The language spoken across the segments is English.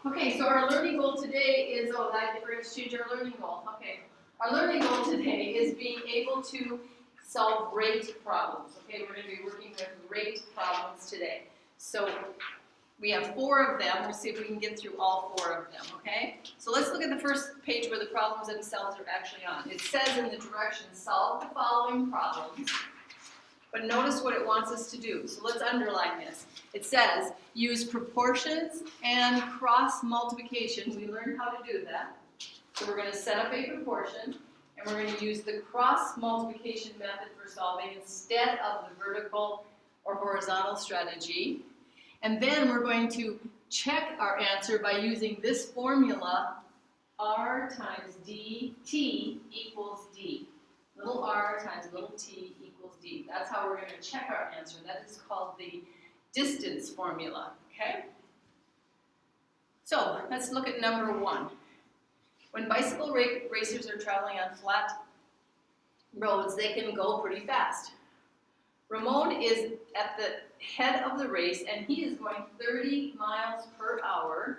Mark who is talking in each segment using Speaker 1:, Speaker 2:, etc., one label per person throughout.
Speaker 1: Okay, so our learning goal today is, we're going to change our learning goal. Okay, our learning goal today is being able to solve rate problems. Okay, we're going to be working with rate problems today. So we have 4 of them. We'll see if we can get through all 4 of them, okay? So let's look at the first page where the problems themselves are actually on. It says in the directions, solve the following problems. But notice what it wants us to do. So let's underline this. It says, use proportions and cross multiplication. We learned how to do that. So we're going to set up a proportion, and we're going to use the cross multiplication method for solving instead of the vertical or horizontal strategy. And then we're going to check our answer by using this formula, r times dt equals d. Little r times little t equals d. That's how we're going to check our answer. That is called the distance formula, okay? So let's look at number 1. When bicycle racers are traveling on flat roads, they can go pretty fast. Ramon is at the head of the race, and he is going 30 miles per hour.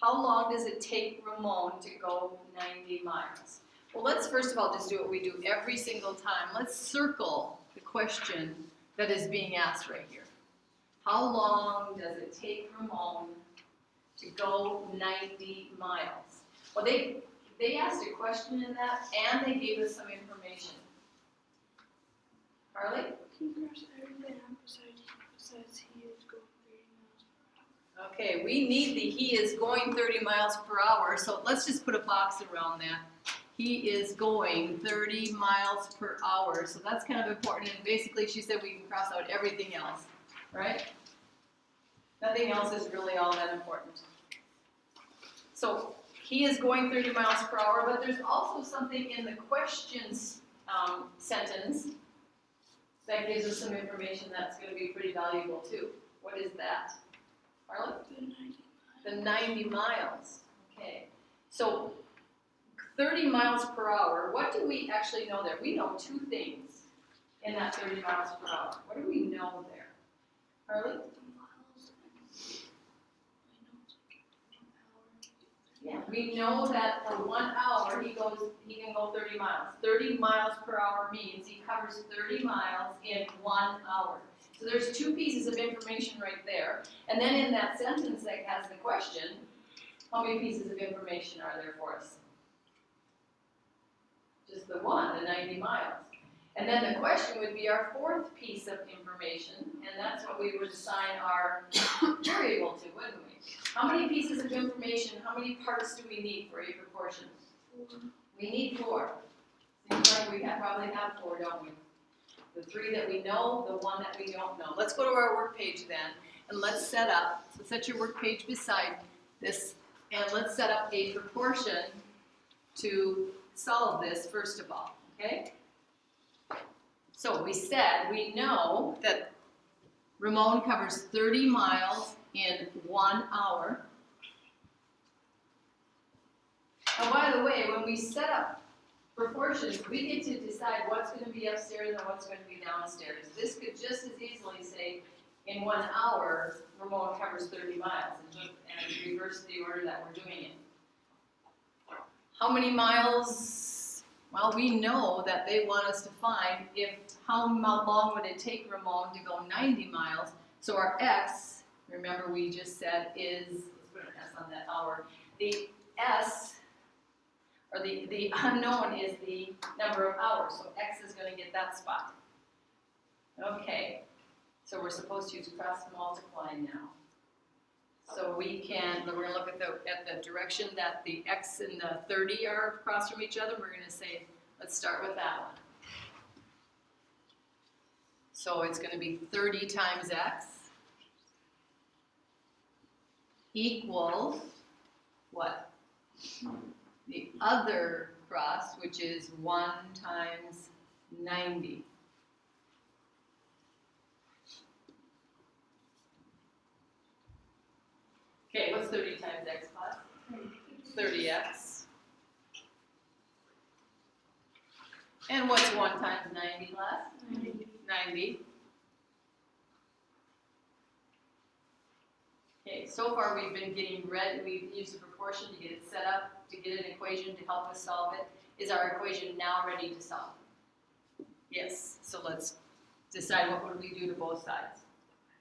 Speaker 1: How long does it take Ramon to go 90 miles? Well, let's first of all just do what we do every single time. Let's circle the question that is being asked right here. How long does it take Ramon to go 90 miles? Well, they asked a question in that, and they gave us some information. Harley? Okay, we need the he is going 30 miles per hour, so let's just put a box around that. He is going 30 miles per hour, so that's kind of important, and basically she said we can cross out everything else, right? Nothing else is really all that important. So he is going 30 miles per hour, but there's also something in the questions sentence that gives us some information that's going to be pretty valuable too. What is that? Harlan? The 90 miles. Okay. So 30 miles per hour, what do we actually know there? We know 2 things in that 30 miles per hour. What do we know there? Harley? Yeah, we know that for 1 hour he can go 30 miles. 30 miles per hour means he covers 30 miles in 1 hour. So there's 2 pieces of information right there. And then in that sentence that has the question, how many pieces of information are there for us? Just the one, the 90 miles. And then the question would be our 4th piece of information, and that's what we would assign our variable to, wouldn't we? How many pieces of information, how many parts do we need for a proportion? 4. We need 4. Seems like we probably have 4, don't we? The 3 that we know, the 1 that we don't know. Let's go to our work page then, and let's set up, so set your work page beside this, and let's set up a proportion to solve this first of all, okay? So we said we know that Ramon covers 30 miles in 1 hour. And by the way, when we set up proportions, we get to decide what's going to be upstairs and what's going to be downstairs. This could just as easily say, in 1 hour, Ramon covers 30 miles, and reverse the order that we're doing it. How many miles? Well, we know that they want us to find how long would it take Ramon to go 90 miles. So our x, remember we just said is, let's put an s on that hour. The s, or the unknown is the number of hours. So x is going to get that spot. Okay, so we're supposed to use cross multiply now. So we're going to look at the direction that the x and the 30 are across from each other. We're going to say, let's start with that one. So it's going to be 30 times x equals what? The other cross, which is 1 times 90. Okay, what's 30 times x class? 30x. And what's 1 times 90 class? 90. Okay, so far we've been getting we've used a proportion to get it set up, to get an equation to help us solve it. Is our equation now ready to solve? Yes, so let's decide what would we do to both sides.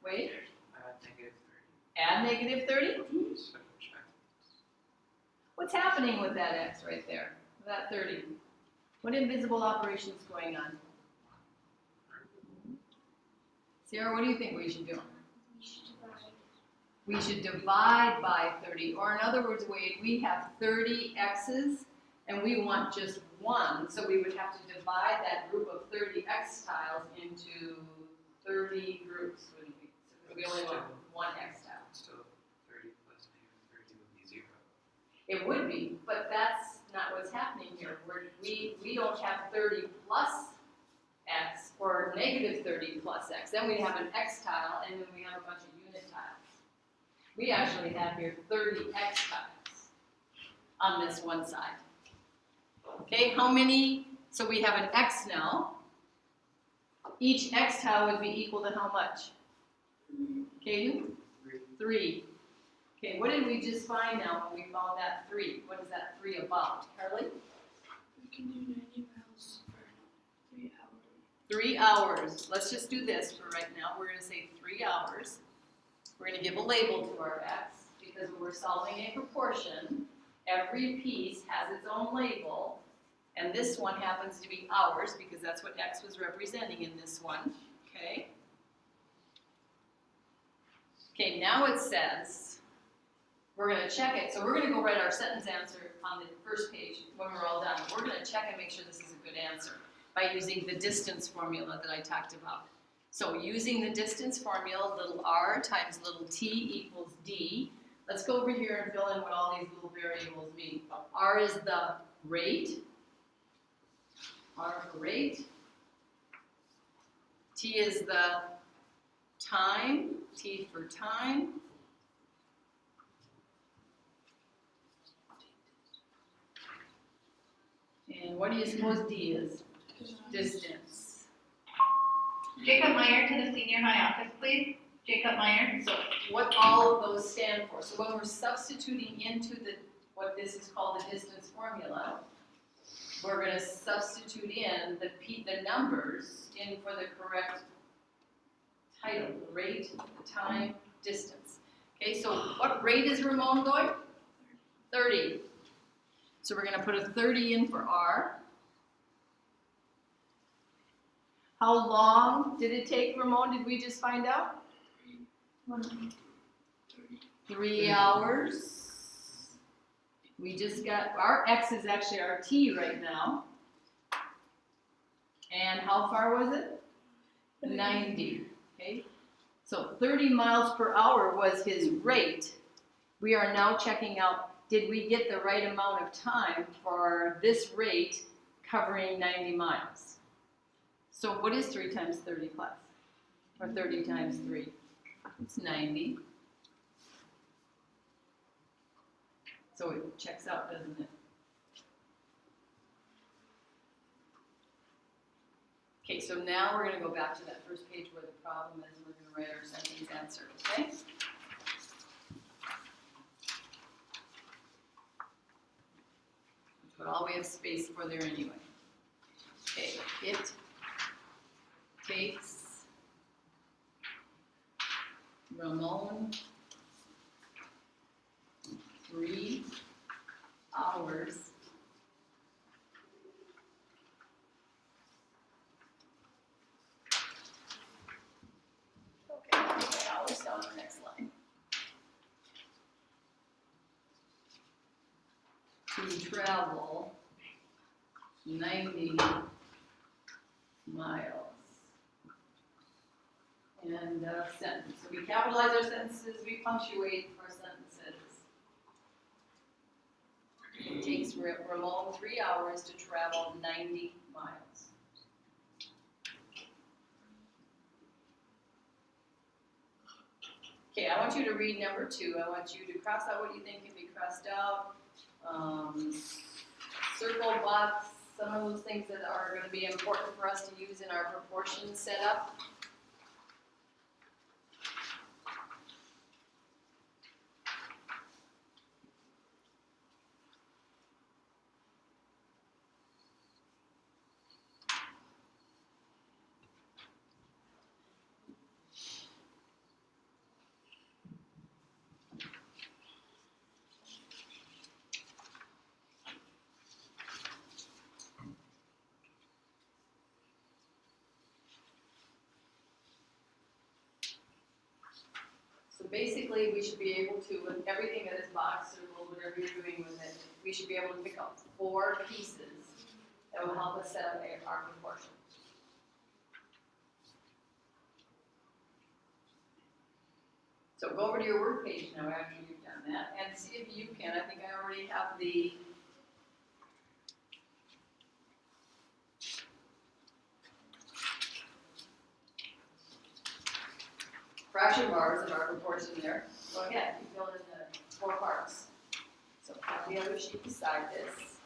Speaker 1: Wait,
Speaker 2: Add negative 30.
Speaker 1: add negative 30?
Speaker 2: So check.
Speaker 1: What's happening with that x right there, that 30? What invisible operation is going on? Sarah, what do you think we should do? We should divide by 30, or in other words, Wade, we have 30 x's and we want just one, so we would have to divide that group of 30 x tiles into 30 groups, wouldn't we? So we only want one x tile.
Speaker 2: Still 30 plus negative 30 would be 0.
Speaker 1: It would be, but that's not what's happening here. We don't have 30 plus x or negative 30 plus x. Then we have an x tile and then we have a bunch of unit tiles. We actually have here 30 x tiles on this one side. Okay, how many? So we have an x now. Each x tile would be equal to how much? Caden? 3. Okay, what did we just find now when we found that 3? What is that 3 about? Carly?
Speaker 3: We can do 90 miles for 3 hours.
Speaker 1: 3 hours. Let's just do this for right now. We're going to say 3 hours. We're going to give a label to our x because when we're solving a proportion, every piece has its own label, and this one happens to be hours because that's what x was representing in this one. Okay? Okay, now it says, we're going to check it. So we're going to go write our sentence answer on the first page when we're all done. We're going to check and make sure this is a good answer by using the distance formula that I talked about. So using the distance formula, little r times little t equals d. Let's go over here and fill in what all these little variables mean. R is the rate. R for rate. T is the time. T for time. And what do you suppose D is? Distance.
Speaker 4: Jacob Meyer to the senior high office, please. Jacob Meyer.
Speaker 1: So what all of those stand for. So when we're substituting into what this is called the distance formula, we're going to substitute in the numbers in for the correct title, rate, time, distance. Okay, so what rate is Ramon going? 30. So we're going to put a 30 in for R. How long did it take, Ramon? Did we just find out? 3 hours. We just got, our x is actually our t right now. And how far was it? 90. Okay. So 30 miles per hour was his rate. We are now checking out, did we get the right amount of time for this rate covering 90 miles? So what is 3 times 30 plus? Or 30 times 3? It's 90. So it checks out, doesn't it? Okay, so now we're going to go back to that first page where the problem is, and we're going to write our sentence answer, okay? But all we have space for there anyway. Okay, it takes Ramon 3 hours hours down the next line to travel 90 miles. And sentence. So we capitalize our sentences, we punctuate our sentences. It takes Ramon 3 hours to travel 90 miles. Okay, I want you to read number 2. I want you to cross out what you think can be crossed out. Circle, box, some of those things that are going to be important for us to use in our proportion setup. basically, we should be able to, with everything that is boxed or whatever you're doing with it, we should be able to pick up 4 pieces that will help us set up our proportion. So go over to your work page now after you've done that and see if you can, I think I already have the fraction bars of our proportion there. Go ahead, you fill in the 4 parts. So have the other sheet beside this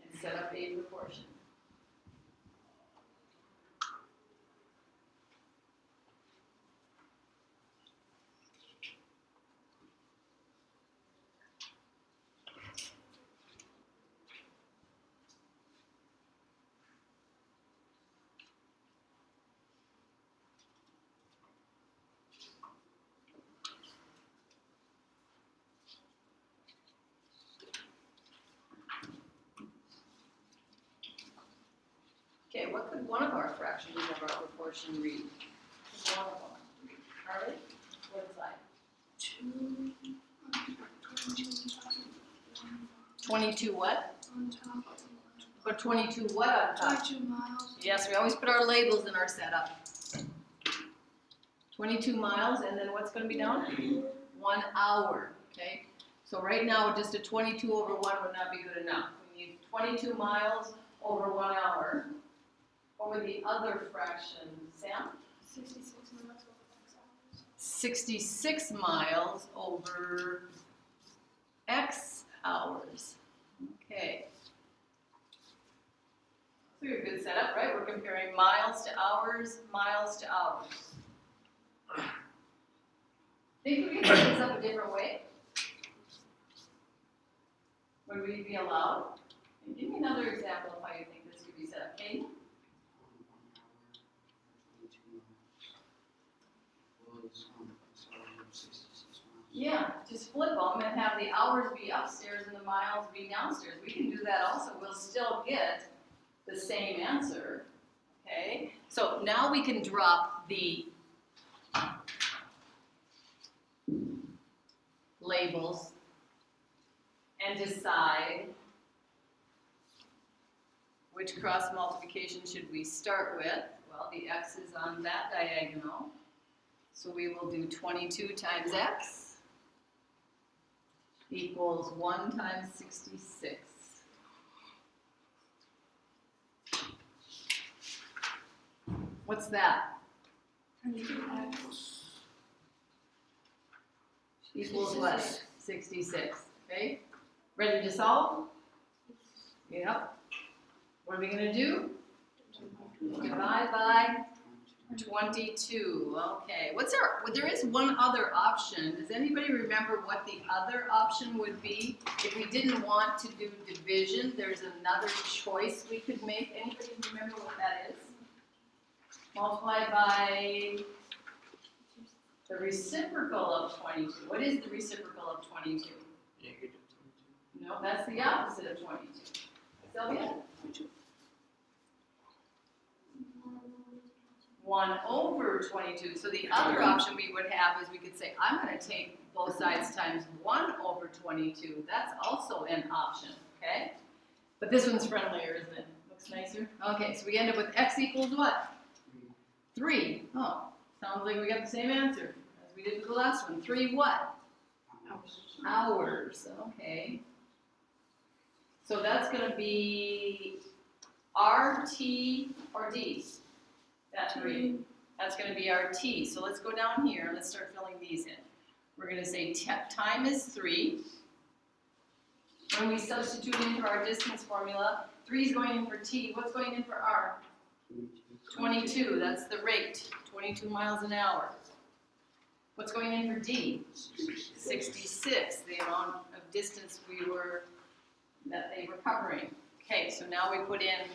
Speaker 1: and set up a proportion. Okay, what could one of our fractions of our proportion read? One of them. Harley, what side?
Speaker 3: 2, 22 on
Speaker 1: 22 what?
Speaker 3: top.
Speaker 1: Or 22 what on top?
Speaker 3: 22 miles.
Speaker 1: Yes, we always put our labels in our setup. 22 miles, and then what's going to be down? 1 hour, okay? So right now, just a 22 over 1 would not be good enough. We need 22 miles over 1 hour. What were the other fractions, Sam?
Speaker 3: 66 miles over X hours.
Speaker 1: 66 miles over X hours. Okay. So a good setup, right? We're comparing miles to hours, miles to hours. Think we could set this up a different way? Would we be allowed? And give me another example of how you think this could be set up. Katie? Yeah, just flip them and have the hours be upstairs and the miles be downstairs. We can do that also. We'll still get the same answer, okay? So now we can drop the labels and decide which cross multiplication should we start with. Well, the x is on that diagonal, so we will do 22 times x equals 1 times 66. What's that?
Speaker 3: 22x.
Speaker 1: Equals what? 66, okay? Ready to solve? Yep. What are we gonna do? Divide by 22, okay. There is one other option. Does anybody remember what the other option would be? If we didn't want to do division, there's another choice we could make. Anybody remember what that is? Multiply by the reciprocal of 22. What is the reciprocal of 22?
Speaker 2: Negative 22.
Speaker 1: No, that's the opposite of 22. Sylvia? 1 over 22. So the other option we would have is we could say, I'm going to take both sides times 1 over 22. That's also an option, okay? But this one's friendlier, isn't it? Looks nicer. Okay, so we end up with x equals what? 3. Oh, sounds like we got the same answer as we did with the last one. 3 what? Hours. Okay. So that's going to be RT or D? That's 3. That's going to be our T. So let's go down here and let's start filling these in. We're going to say time is 3. When we substitute into our distance formula, 3 is going in for T. What's going in for R? 22. That's the rate. 22 miles an hour. What's going in for D? 66. The amount of distance that they were covering. Okay, so now we put in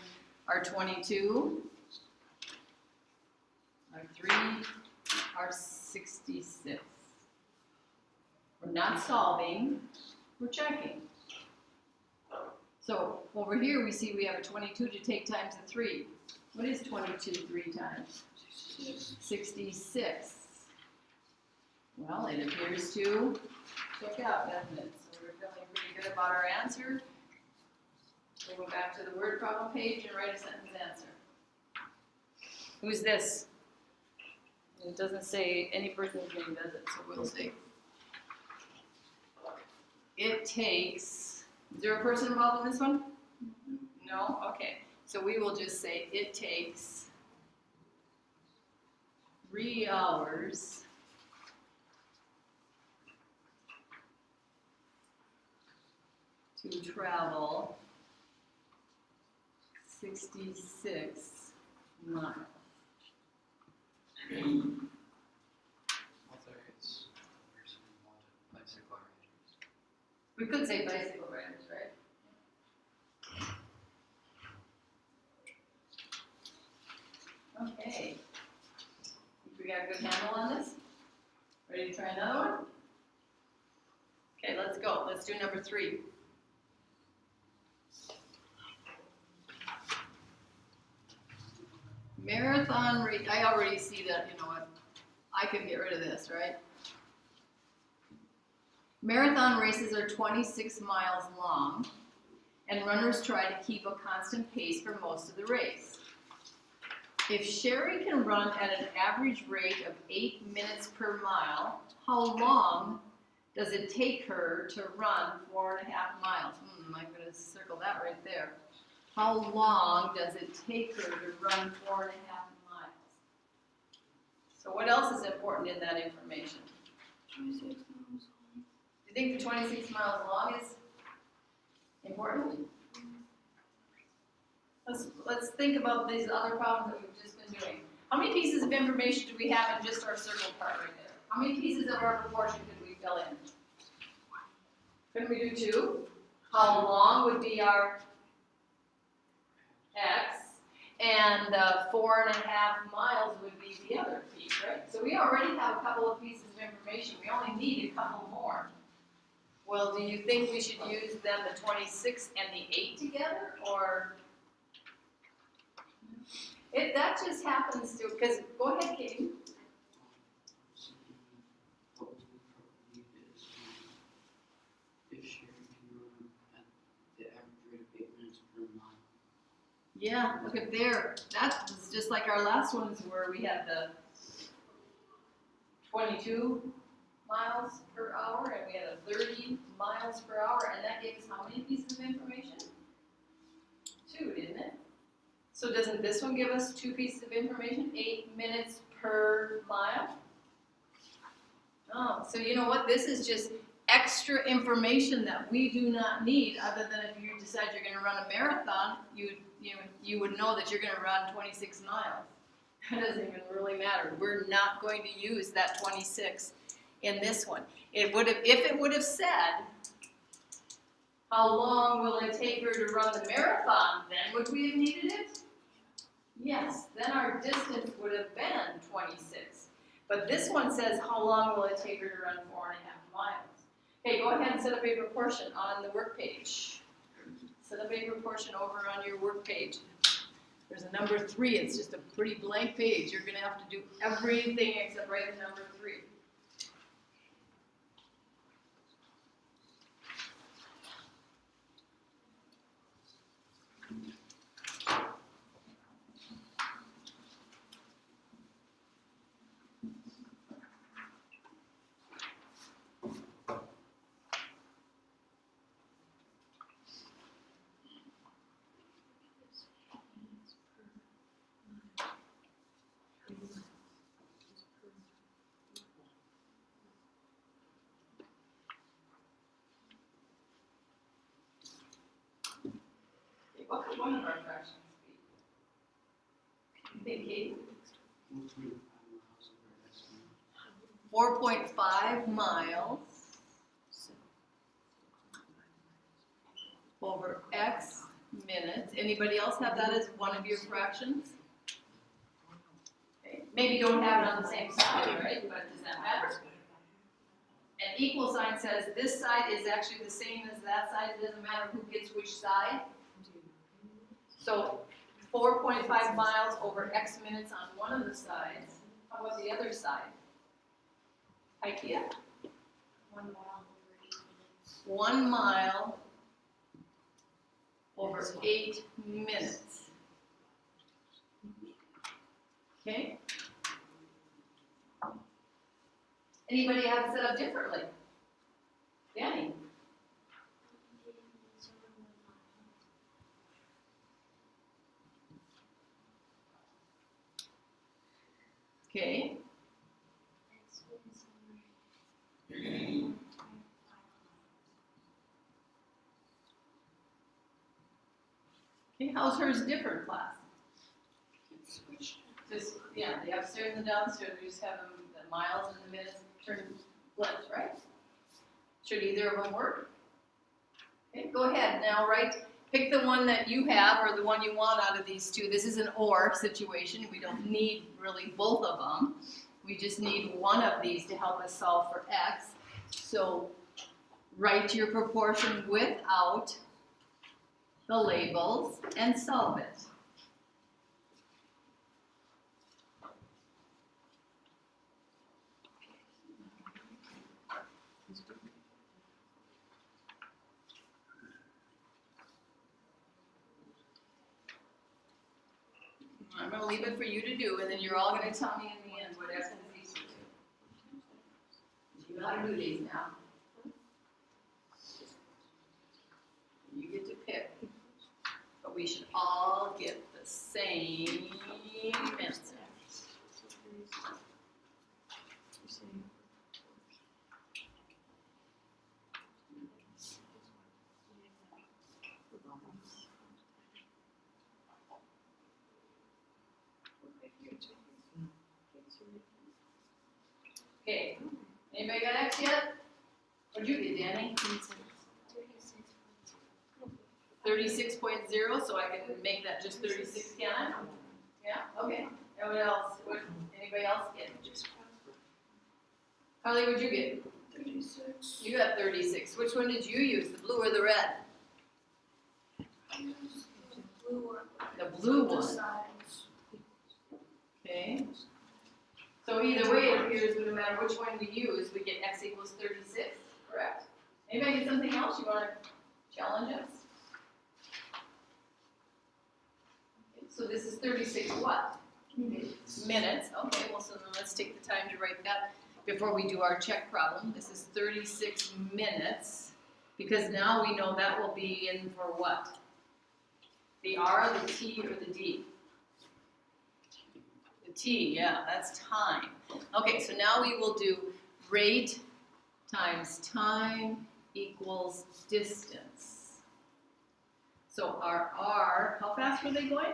Speaker 1: our 22. Our 3, our 66. We're not solving, we're checking. So over here we see we have a 22 to take times a 3. What is 22 3 times? 66. Well, it appears to check out, doesn't it? So we're feeling pretty good about our answer. We'll go back to the word problem page and write a sentence answer. Who's this? It doesn't say any person's name, does it? So we'll say, it takes, is there a person involved in this one? No? Okay. So we will just say, it takes 3 hours to travel 66 miles.
Speaker 2: Also, it's person involved in bicycle riders.
Speaker 1: We could say bicycle riders, right? Okay. Think we got a good handle on this? Ready to try another one? Okay, let's go. Let's do number 3. Marathon race, I already see that, you know what, I could get rid of this, right? Marathon races are 26 miles long, and runners try to keep a constant pace for most of the race. If Sherry can run at an average rate of 8 minutes per mile, how long does it take her to run 4.5 miles? I'm going to circle that right there. How long does it take her to run 4.5 miles? So what else is important in that information?
Speaker 3: 26 miles.
Speaker 1: Do you think the 26 miles long is important? Let's think about these other problems that we've just been doing. How many pieces of information do we have in just our circle part right there? How many pieces of our proportion could we fill in? Couldn't we do 2? How long would be our X, and 4.5 miles would be the other piece, right? So we already have a couple of pieces of information. We only need a couple more. Well, do you think we should use then the 26 and the 8 together, or? That just happens to, because, go ahead, Katie.
Speaker 2: What we probably need is if Sherry can run at the average rate of 8 minutes per mile.
Speaker 1: Yeah, look at there. That was just like our last ones where we had the 22 miles per hour and we had a 30 miles per hour, and that gave us how many pieces of information? 2, didn't it? So doesn't this one give us 2 pieces of information? 8 minutes per mile? Oh, so you know what? This is just extra information that we do not need, other than if you decide you're going to run a marathon, you would know that you're going to run 26 miles. That doesn't even really matter. We're not going to use that 26 in this one. It would have, if it would have said, how long will it take her to run the marathon, then would we have needed it? Yes, then our distance would have been 26. But this one says, how long will it take her to run 4.5 miles? Okay, go ahead and set up a proportion on the work page. Set up a proportion over on your work page. There's a number 3. It's just a pretty blank page. You're going to have to do everything except write the number 3. What could one of our fractions be? You think, Katie? 4.5 miles over X minutes. Anybody else have that as one of your fractions? Okay. Maybe don't have it on the same side, right? But does that matter? An equal sign says this side is actually the same as that side. It doesn't matter who gets which side. So 4.5 miles over X minutes on one of the sides. How about the other side? IKEA?
Speaker 3: 1 mile over 8 minutes.
Speaker 1: 1 mile over 8 minutes. Okay? Anybody have it set up differently? Danny?
Speaker 3: 8 minutes over 1 mile.
Speaker 1: Okay.
Speaker 3: X minutes over 1.5
Speaker 1: Okay, how's hers different, class?
Speaker 2: It's switched.
Speaker 1: Just, yeah, the upstairs and the downstairs, we just have them, the miles and the minutes turn flipped, right? Should either of them work? Okay, go ahead now, pick the one that you have or the one you want out of these two. This is an or situation. We don't need really both of them. We just need one of these to help us solve for X. So write your proportion without the labels and solve it. I'm gonna leave it for you to do, and then you're all gonna tell me in the end what X is equal to. You know how to do these now. You get to pick, but we should all get the same answer. Okay, anybody got X yet? What'd you get, Danny? 36.0, so I can make that just 36, can I? Yeah, okay. And what else? What, anybody else get? Carly, what'd you get?
Speaker 3: 36.
Speaker 1: You got 36. Which one did you use, the blue or the red?
Speaker 3: I used the blue one.
Speaker 1: The blue
Speaker 3: The
Speaker 1: one.
Speaker 3: sides.
Speaker 1: Okay. So either way, it appears no matter which one we use, we get X equals 36, correct? Anybody get something else you want to challenge us? Okay, so this is 36 what? Minutes. Okay, well, so then let's take the time to write that before we do our check problem. This is 36 minutes, because now we know that will be in for what? The R, the T, or the D? The T, yeah, that's time. Okay, so now we will do rate times time equals distance. So our R, how fast were they going?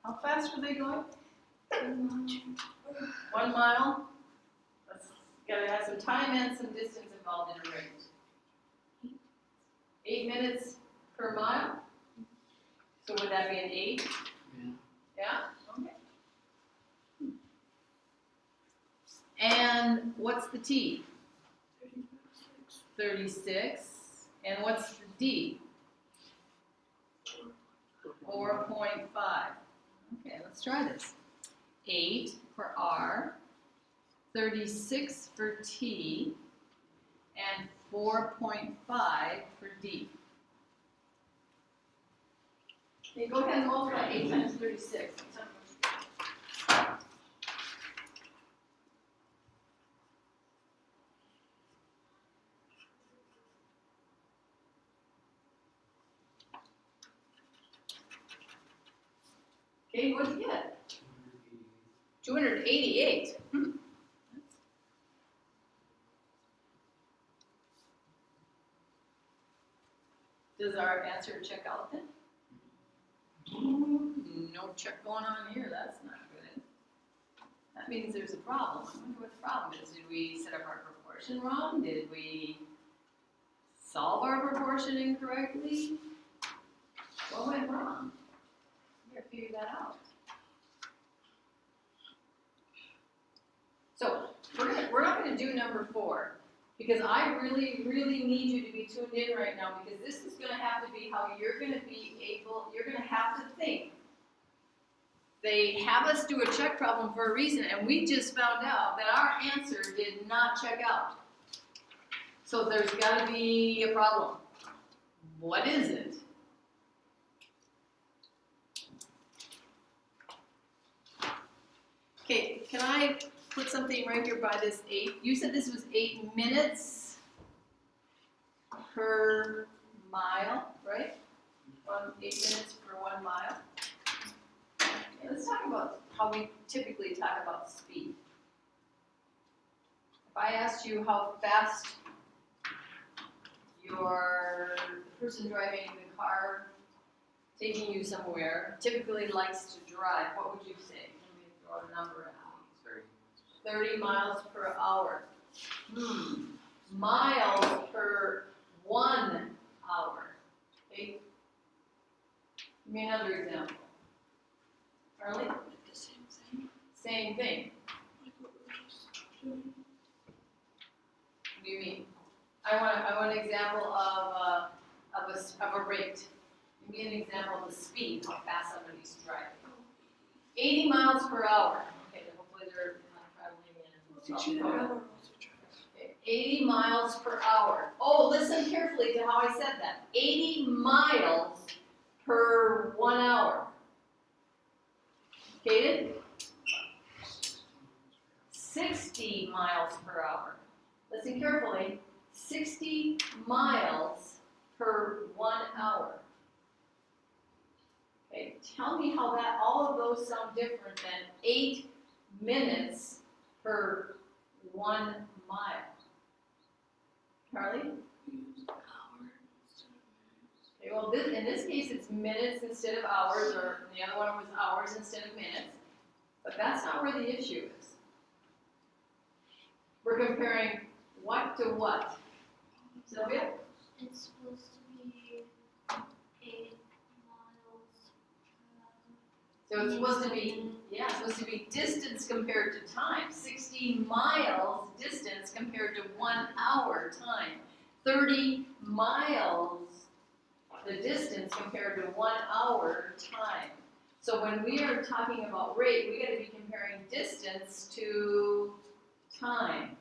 Speaker 1: How fast were they going? 1 mile. That's gotta have some time and some distance involved in a rate. 8 minutes per mile. So would that be an 8?
Speaker 2: Yeah.
Speaker 1: Yeah? Okay. And what's the T? 36. And what's the D? 4.5. Okay, let's try this. 8 for R, 36 for T, and 4.5 for D. Okay, go ahead and multiply 8 times 36. Okay, what'd you get? 288. Does our answer check out then? No check going on here, that's not good. That means there's a problem. I wonder what the problem is. Did we set up our proportion wrong? Did we solve our proportion incorrectly? What went wrong? We gotta figure that out. So we're not gonna do number 4 Because I really, really need you to be tuned in right now, because this is gonna have to be how you're gonna be able, you're gonna have to think. They have us do a check problem for a reason, and we just found out that our answer did not check out. So there's gotta be a problem. What is it? Okay, can I put something right here by this 8? You said this was 8 minutes per mile, right? 8 minutes per 1 mile. Okay, let's talk about how we typically talk about speed. If I asked you how fast the person driving the car, taking you somewhere, typically likes to drive, what would you say? Let me throw a number at you. 30 miles per hour. Miles per 1 hour. Okay? Give me another example. Carly?
Speaker 3: Like the same thing,
Speaker 1: Same thing.
Speaker 3: like what we were just doing.
Speaker 1: What do you mean? I want an example of a rate. Give me an example of the speed, how fast somebody's driving. 80 miles per hour. Okay, hopefully they're not traveling in.
Speaker 3: Teaching an hour also drives.
Speaker 1: Okay, 80 miles per hour. Oh, listen carefully to how I said that. 80 miles per 1 hour. Kaden? 60 miles per hour. Listen carefully. 60 miles per 1 hour. Okay, tell me how that, all of those sound different than 8 minutes per 1 mile. Carly?
Speaker 3: We use hour instead of minutes.
Speaker 1: Okay, well, in this case, it's minutes instead of hours, or the other one was hours instead of minutes. But that's not where the issue is. We're comparing what to what? Sylvia?
Speaker 5: It's supposed to be 8 miles.
Speaker 1: So it's supposed to be, yeah, it's supposed to be distance compared to time. 60 miles distance compared to 1 hour time. 30 miles the distance compared to 1 hour time. So when we are talking about rate, we got to be comparing distance to time.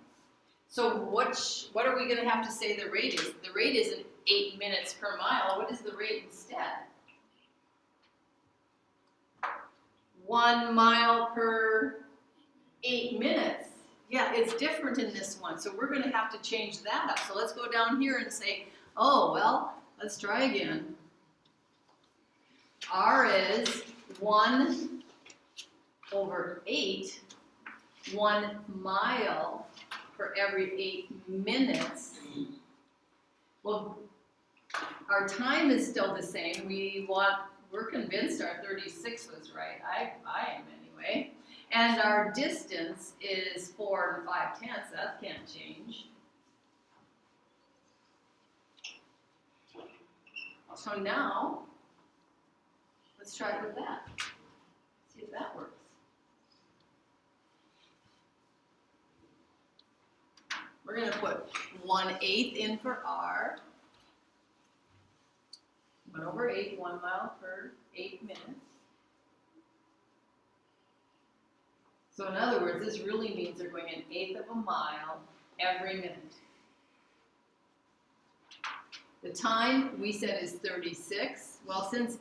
Speaker 1: So what are we going to have to say the rate is? The rate isn't 8 minutes per mile. What is the rate instead? 1 mile per 8 minutes. Yeah, it's different in this one. So we're going to have to change that up. So let's go down here and say, oh, well, let's try again. R is 1 over 8, 1 mile for every 8 minutes. Well, our time is still the same. We're convinced our 36 was right. I am anyway. And our distance is 4 5/10. That can't change. So now, let's try it with that. See if that works. We're going to put 1/8 in for R. 1 over 8, 1 mile per 8 minutes. So in other words, this really means they're going 1/8 of a mile every minute. The time we said is 36. Well, since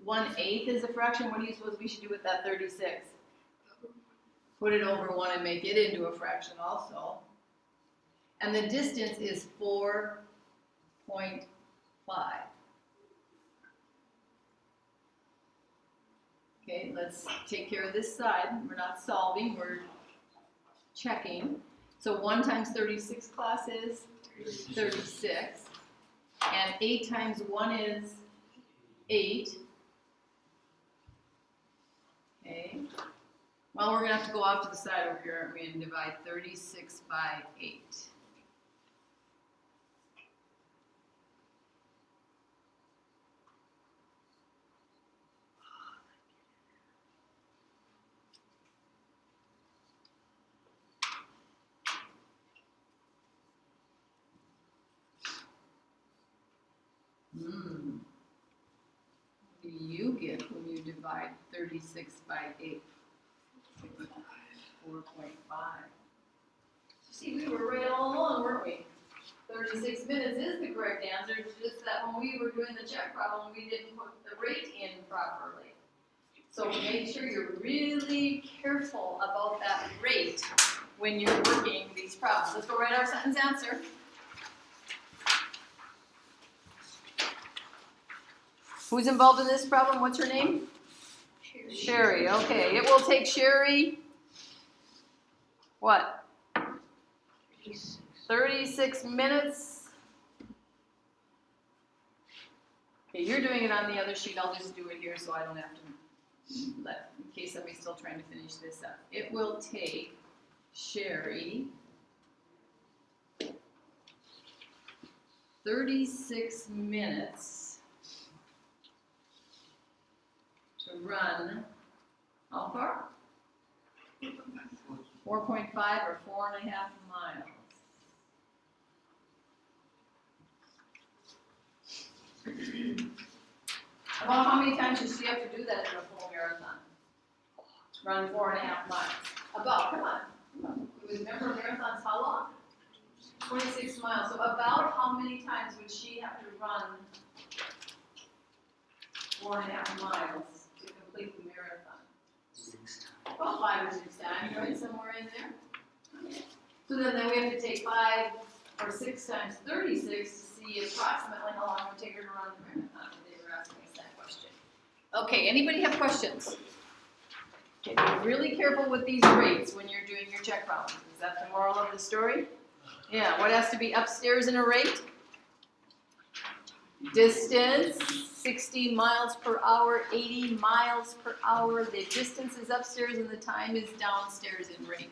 Speaker 1: 1/8 is a fraction, what do you suppose we should do with that 36? Put it over 1 and make it into a fraction also. And the distance is 4.5. Okay, let's take care of this side. We're not solving, we're checking. So 1 times 36 class is 36. And 8 times 1 is 8. Okay. Well, we're going to have to go off to the side over here, aren't we, and divide 36 by 8. What do you get when you divide 36 by 8? 4.5. See, we were right all along, weren't we? 36 minutes is the correct answer, it's just that when we were doing the check problem, we didn't put the rate in properly. So make sure you're really careful about that rate when you're working these problems. Let's go write our sentence answer. Who's involved in this problem? What's her name? Sherry. Okay, it will take Sherry, what? 36 minutes. Okay, you're doing it on the other sheet. I'll just do it here so I don't have to let, in case somebody's still trying to finish this up. It will take Sherry 36 minutes to run, how far? 4.5 or 4.5 miles. About how many times does she have to do that in a full marathon? Run 4.5 miles. About, come on. Remember marathons how long? 26 miles. So about how many times would she have to run 4.5 miles to complete the marathon?
Speaker 2: 6 times.
Speaker 1: About 5 or 6 times, right? Somewhere in there. Okay. So then we have to take 5 or 6 times 36 to see approximately how long it would take her to run the marathon. They were asking us that question. Okay, anybody have questions? Okay, be really careful with these rates when you're doing your check problems. Is that the moral of the story? Yeah, what has to be upstairs in a rate? Distance, 60 miles per hour, 80 miles per hour. The distance is upstairs and the time is downstairs in rate.